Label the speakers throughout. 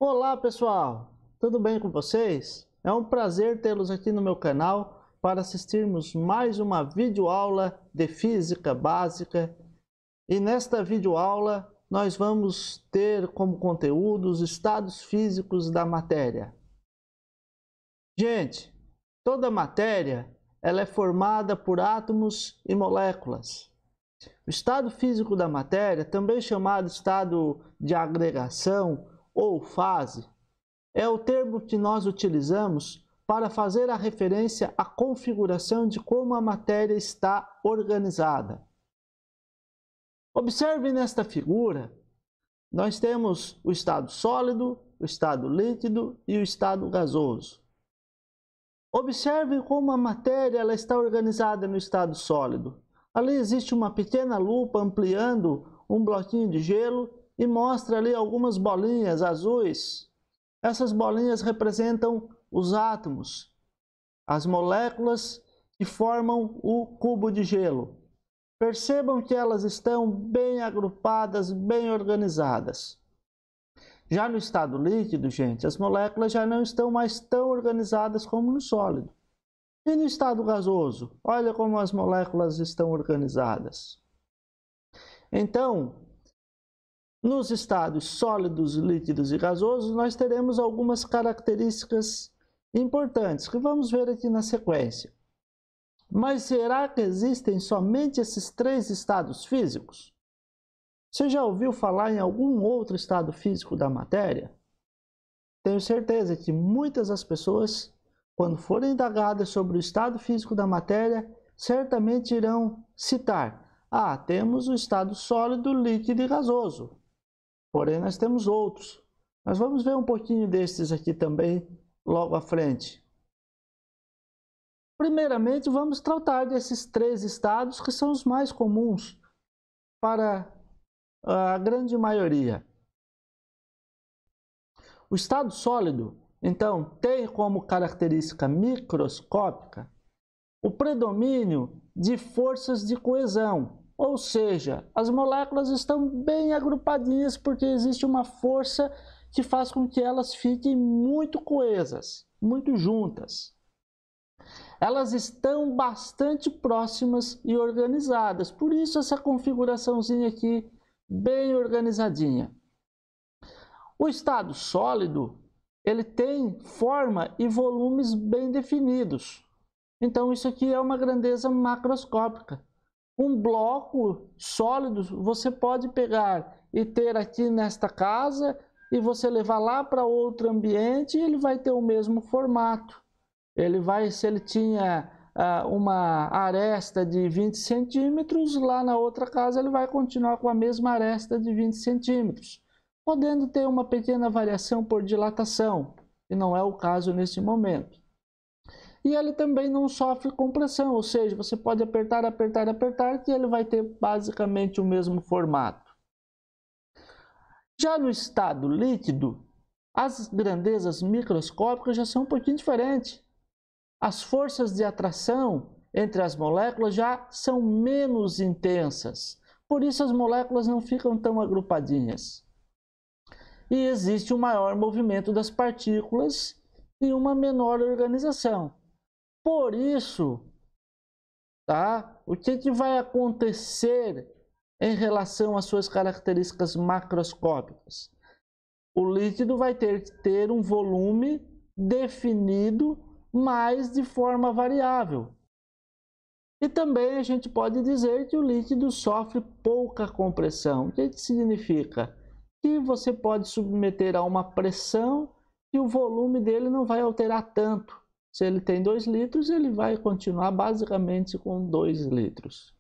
Speaker 1: Olá pessoal, tudo bem com vocês? É um prazer tê-los aqui no meu canal para assistirmos mais uma videoaula de Física Básica. E nesta videoaula nós vamos ter como conteúdo os estados físicos da matéria. Gente, toda matéria ela é formada por átomos e moléculas. O estado físico da matéria, também chamado estado de agregação ou fase, é o termo que nós utilizamos para fazer a referência à configuração de como a matéria está organizada. Observe nesta figura, nós temos o estado sólido, o estado líquido e o estado gasoso. Observe como a matéria ela está organizada no estado sólido. Ali existe uma pequena lupa ampliando um bloquinho de gelo e mostra ali algumas bolinhas azuis. Essas bolinhas representam os átomos, as moléculas que formam o cubo de gelo. Percebam que elas estão bem agrupadas, bem organizadas. Já no estado líquido, gente, as moléculas já não estão mais tão organizadas como no sólido. E no estado gasoso, olha como as moléculas estão organizadas. Então, nos estados sólidos, líquidos e gasosos, nós teremos algumas características importantes que vamos ver aqui na sequência. Mas será que existem somente esses três estados físicos? Você já ouviu falar em algum outro estado físico da matéria? Tenho certeza que muitas das pessoas, quando forem indagadas sobre o estado físico da matéria, certamente irão citar: temos o estado sólido, líquido e gasoso. Porém, nós temos outros. Nós vamos ver um pouquinho desses aqui também logo à frente. Primeiramente, vamos tratar desses três estados que são os mais comuns para a grande maioria. O estado sólido, então, tem como característica microscópica o predomínio de forças de coesão, ou seja, as moléculas estão bem agrupadinhas porque existe uma força que faz com que elas fiquem muito coesas, muito juntas. Elas estão bastante próximas e organizadas, por isso essa configuraçãozinha aqui bem organizadinha. O estado sólido, ele tem forma e volumes bem definidos. Então isso aqui é uma grandeza macroscópica. Um bloco sólido você pode pegar e ter aqui nesta casa e você levar lá para outro ambiente e ele vai ter o mesmo formato. Ele vai, se ele tinha uma aresta de 20 centímetros, lá na outra casa ele vai continuar com a mesma aresta de 20 centímetros, podendo ter uma pequena variação por dilatação, e não é o caso nesse momento. E ele também não sofre compressão, ou seja, você pode apertar, apertar, apertar, que ele vai ter basicamente o mesmo formato. Já no estado líquido, as grandezas microscópicas já são um pouquinho diferentes. As forças de atração entre as moléculas já são menos intensas, por isso as moléculas não ficam tão agrupadinhas. E existe um maior movimento das partículas e uma menor organização. Por isso, o que vai acontecer em relação às suas características macroscópicas? O líquido vai ter que ter um volume definido, mas de forma variável. E também a gente pode dizer que o líquido sofre pouca compressão. O que significa? Que você pode submeter a uma pressão e o volume dele não vai alterar tanto. Se ele tem 2 litros, ele vai continuar basicamente com 2 litros.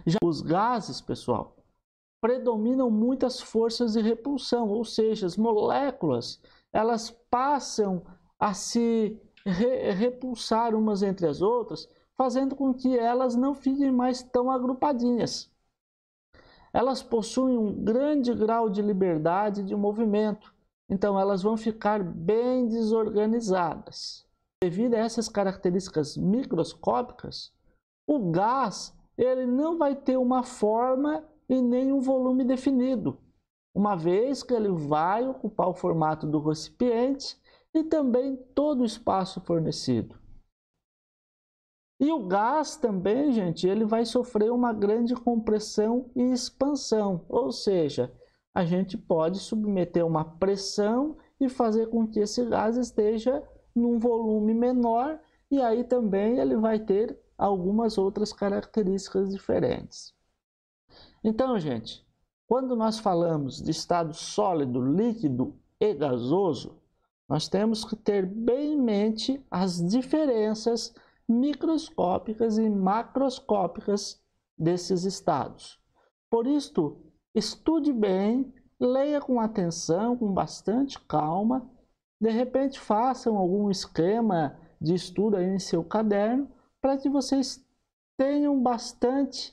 Speaker 1: Já os gases, pessoal, predominam muitas forças de repulsão, ou seja, as moléculas elas passam a se repulsar umas entre as outras, fazendo com que elas não fiquem mais tão agrupadinhas. Elas possuem um grande grau de liberdade de movimento, então elas vão ficar bem desorganizadas. Devido a essas características microscópicas, o gás ele não vai ter uma forma e nem um volume definido. uma vez que ele vai ocupar o formato do recipiente e também todo o espaço fornecido. E o gás também, gente, ele vai sofrer uma grande compressão e expansão, ou seja, a gente pode submeter uma pressão e fazer com que esse gás esteja num volume menor, e aí também ele vai ter algumas outras características diferentes. Então, gente, quando nós falamos de estado sólido, líquido e gasoso, nós temos que ter bem em mente as diferenças microscópicas e macroscópicas desses estados. Por isto, estude bem, leia com atenção, com bastante calma, de repente façam algum esquema de estudo aí em seu caderno, para que vocês tenham bastante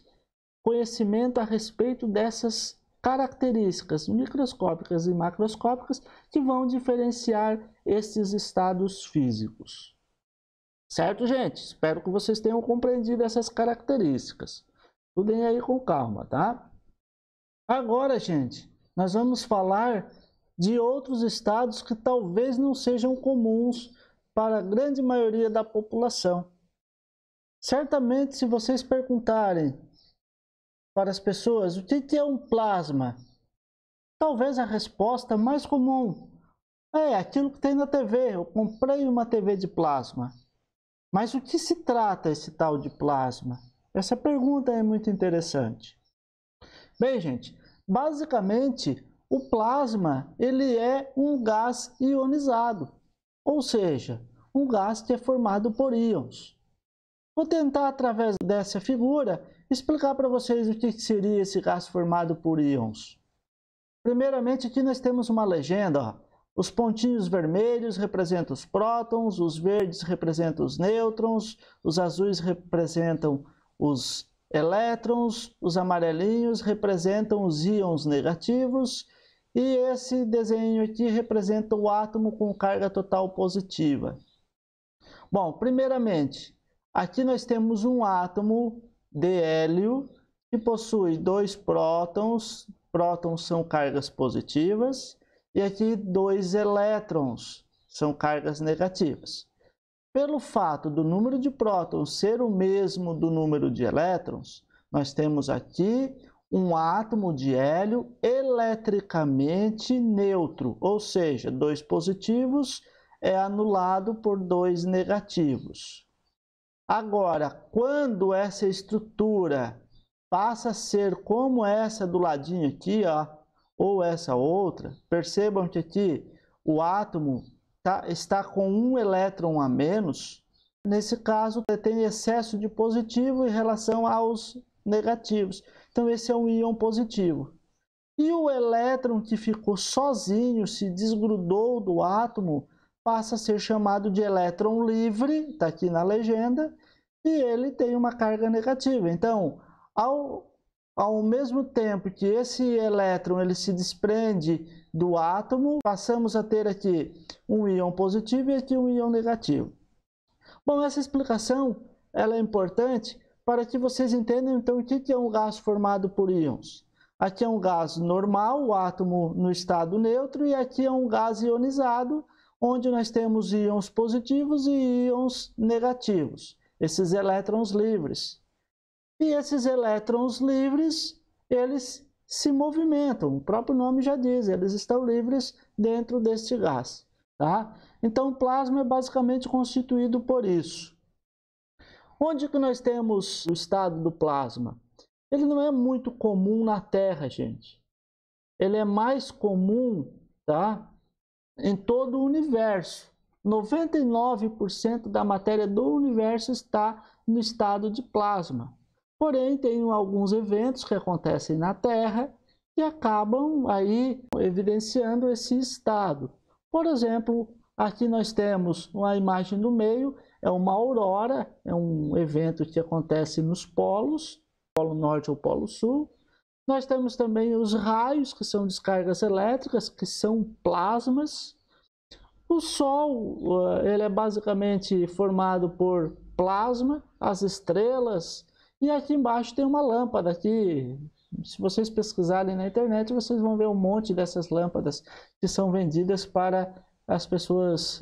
Speaker 1: conhecimento a respeito dessas características microscópicas e macroscópicas que vão diferenciar esses estados físicos. Certo, gente? Espero que vocês tenham compreendido essas características. Estudem aí com calma, tá? Agora, gente, nós vamos falar de outros estados que talvez não sejam comuns para a grande maioria da população. Certamente, se vocês perguntarem para as pessoas o que é um plasma, talvez a resposta mais comum é aquilo que tem na TV. Eu comprei uma TV de plasma. Mas o que se trata esse tal de plasma? Essa pergunta é muito interessante. Bem, gente, basicamente o plasma ele é um gás ionizado, ou seja, um gás que é formado por íons. Vou tentar, através dessa figura, explicar para vocês o que seria esse gás formado por íons. Primeiramente, aqui nós temos uma legenda, ó. Os pontinhos vermelhos representam os prótons, os verdes representam os nêutrons, os azuis representam os elétrons, os amarelinhos representam os íons negativos, e esse desenho aqui representa o átomo com carga total positiva. Bom, primeiramente, aqui nós temos um átomo de hélio que possui 2 prótons, prótons são cargas positivas, e aqui 2 elétrons, são cargas negativas. Pelo fato do número de prótons ser o mesmo do número de elétrons, nós temos aqui um átomo de hélio eletricamente neutro, ou seja, 2 positivos é anulado por 2 negativos. Agora, quando essa estrutura passa a ser como essa do ladinho aqui, ó, ou essa outra, percebam que aqui o átomo está com um elétron a menos. Nesse caso, tem excesso de positivo em relação aos negativos. Então, esse é um íon positivo. E o elétron que ficou sozinho, se desgrudou do átomo, passa a ser chamado de elétron livre, está aqui na legenda, e ele tem uma carga negativa. Então, ao mesmo tempo que esse elétron ele se desprende do átomo, passamos a ter aqui um íon positivo e aqui um íon negativo. Bom, essa explicação ela é importante para que vocês entendam então o que é um gás formado por íons. Aqui é um gás normal, o átomo no estado neutro, e aqui é um gás ionizado, onde nós temos íons positivos e íons negativos, esses elétrons livres. E esses elétrons livres, eles se movimentam, o próprio nome já diz, eles estão livres dentro deste gás. Tá? Então o plasma é basicamente constituído por isso. Onde que nós temos o estado do plasma? Ele não é muito comum na Terra, gente. Ele é mais comum, tá, em todo o universo. 99% da matéria do universo está no estado de plasma. Porém, tem alguns eventos que acontecem na Terra que acabam aí evidenciando esse estado. Por exemplo, aqui nós temos uma imagem no meio, é uma aurora, é um evento que acontece nos polos, Polo Norte ou Polo Sul. Nós temos também os raios, que são descargas elétricas, que são plasmas. O Sol, ele é basicamente formado por plasma, as estrelas. E aqui embaixo tem uma lâmpada aqui, Se vocês pesquisarem na internet, vocês vão ver um monte dessas lâmpadas que são vendidas para as pessoas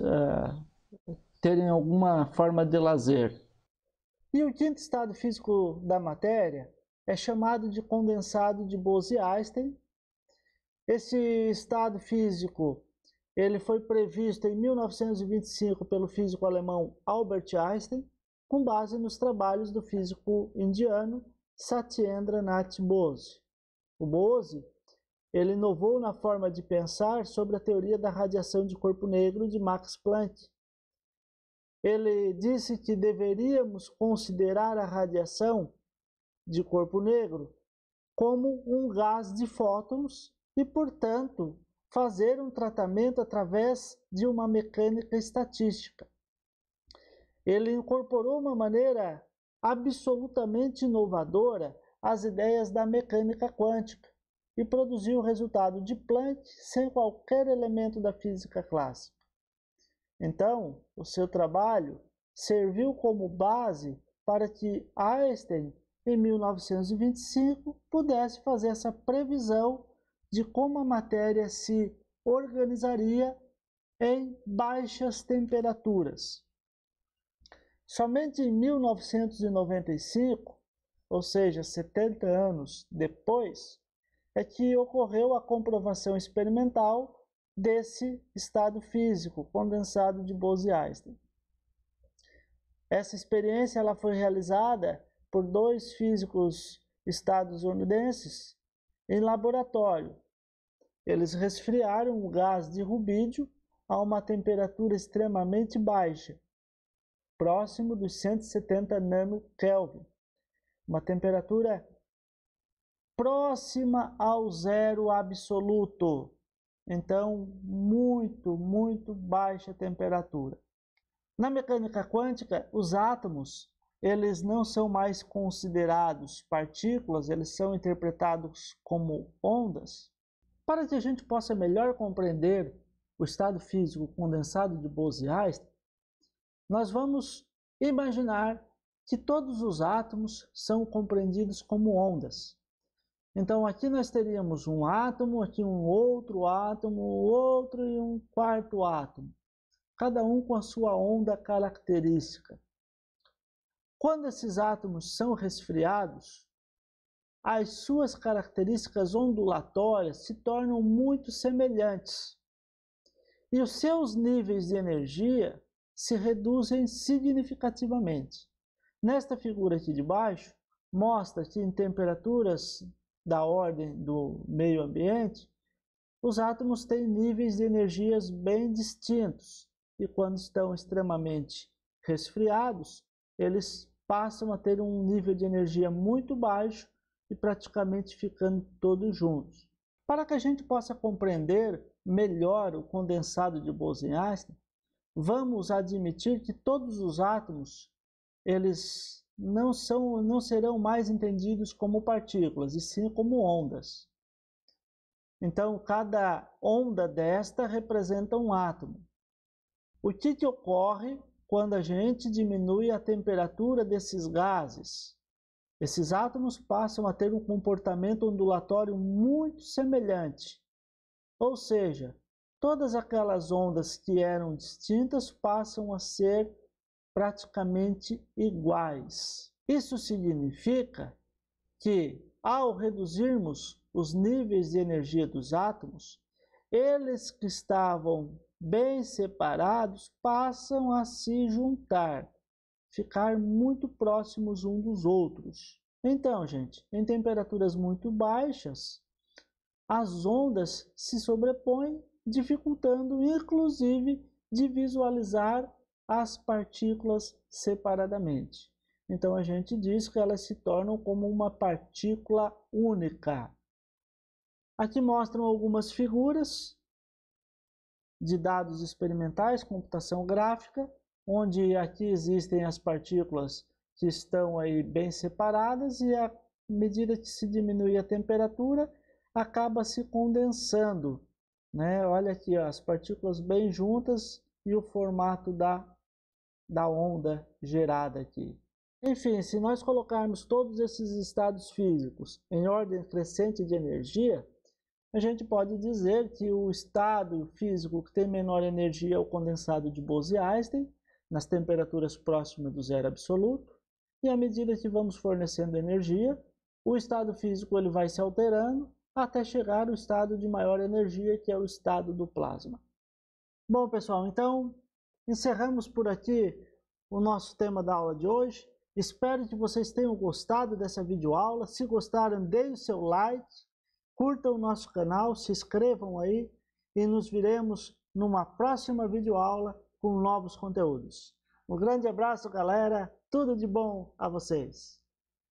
Speaker 1: terem alguma forma de lazer. E o quinto estado físico da matéria é chamado de condensado de Bose-Einstein. Esse estado físico ele foi previsto em 1925 pelo físico alemão Albert Einstein, com base nos trabalhos do físico indiano Satyendra Nath Bose. O Bose ele inovou na forma de pensar sobre a teoria da radiação de corpo negro de Max Planck. Ele disse que deveríamos considerar a radiação de corpo negro como um gás de fótons e, portanto, fazer um tratamento através de uma mecânica estatística. Ele incorporou uma maneira absolutamente inovadora às ideias da mecânica quântica e produziu o resultado de Planck sem qualquer elemento da física clássica. Então, o seu trabalho serviu como base para que Einstein, em 1925, pudesse fazer essa previsão de como a matéria se organizaria em baixas temperaturas. Somente em 1995, ou seja, 70 anos depois, é que ocorreu a comprovação experimental desse estado físico condensado de Bose-Einstein. Essa experiência ela foi realizada por dois físicos estadunidenses em laboratório. Eles resfriaram o gás de rubídio a uma temperatura extremamente baixa, próximo dos 170 nanokelvin, uma temperatura próxima ao zero absoluto. Então, muito baixa temperatura. Na mecânica quântica, os átomos, eles não são mais considerados partículas, eles são interpretados como ondas. Para que a gente possa melhor compreender o estado físico condensado de Bose-Einstein, nós vamos imaginar que todos os átomos são compreendidos como ondas. Então, aqui nós teríamos um átomo, aqui um outro átomo, outro e um quarto átomo, cada um com a sua onda característica. Quando esses átomos são resfriados, as suas características ondulatórias se tornam muito semelhantes e os seus níveis de energia se reduzem significativamente. Nesta figura aqui de baixo, mostra que em temperaturas da ordem do meio ambiente, os átomos têm níveis de energias bem distintos e quando estão extremamente resfriados, eles passam a ter um nível de energia muito baixo e praticamente ficando todos juntos. Para que a gente possa compreender melhor o condensado de Bose-Einstein, vamos admitir que todos os átomos eles não serão mais entendidos como partículas, e sim como ondas. Então, cada onda desta representa um átomo. O que ocorre quando a gente diminui a temperatura desses gases? Esses átomos passam a ter um comportamento ondulatório muito semelhante. Ou seja, todas aquelas ondas que eram distintas passam a ser praticamente iguais. Isso significa que, ao reduzirmos os níveis de energia dos átomos, eles que estavam bem separados passam a se juntar, ficar muito próximos uns dos outros. Então, gente, em temperaturas muito baixas, as ondas se sobrepõem, dificultando inclusive de visualizar as partículas separadamente. Então a gente diz que elas se tornam como uma partícula única. Aqui mostram algumas figuras de dados experimentais, computação gráfica, onde aqui existem as partículas que estão aí bem separadas e à medida que se diminui a temperatura, acaba se condensando, né? Olha aqui, ó, as partículas bem juntas e o formato da onda gerada aqui. Enfim, se nós colocarmos todos esses estados físicos em ordem crescente de energia, a gente pode dizer que o estado físico que tem menor energia é o condensado de Bose-Einstein, nas temperaturas próximas do zero absoluto, e à medida que vamos fornecendo energia, o estado físico ele vai se alterando até chegar ao estado de maior energia, que é o estado do plasma. Bom, pessoal, então encerramos por aqui o nosso tema da aula de hoje. Espero que vocês tenham gostado dessa videoaula. Se gostaram, deem o seu like, curtam o nosso canal, se inscrevam aí e nos veremos numa próxima videoaula com novos conteúdos. Um grande abraço, galera. Tudo de bom a vocês.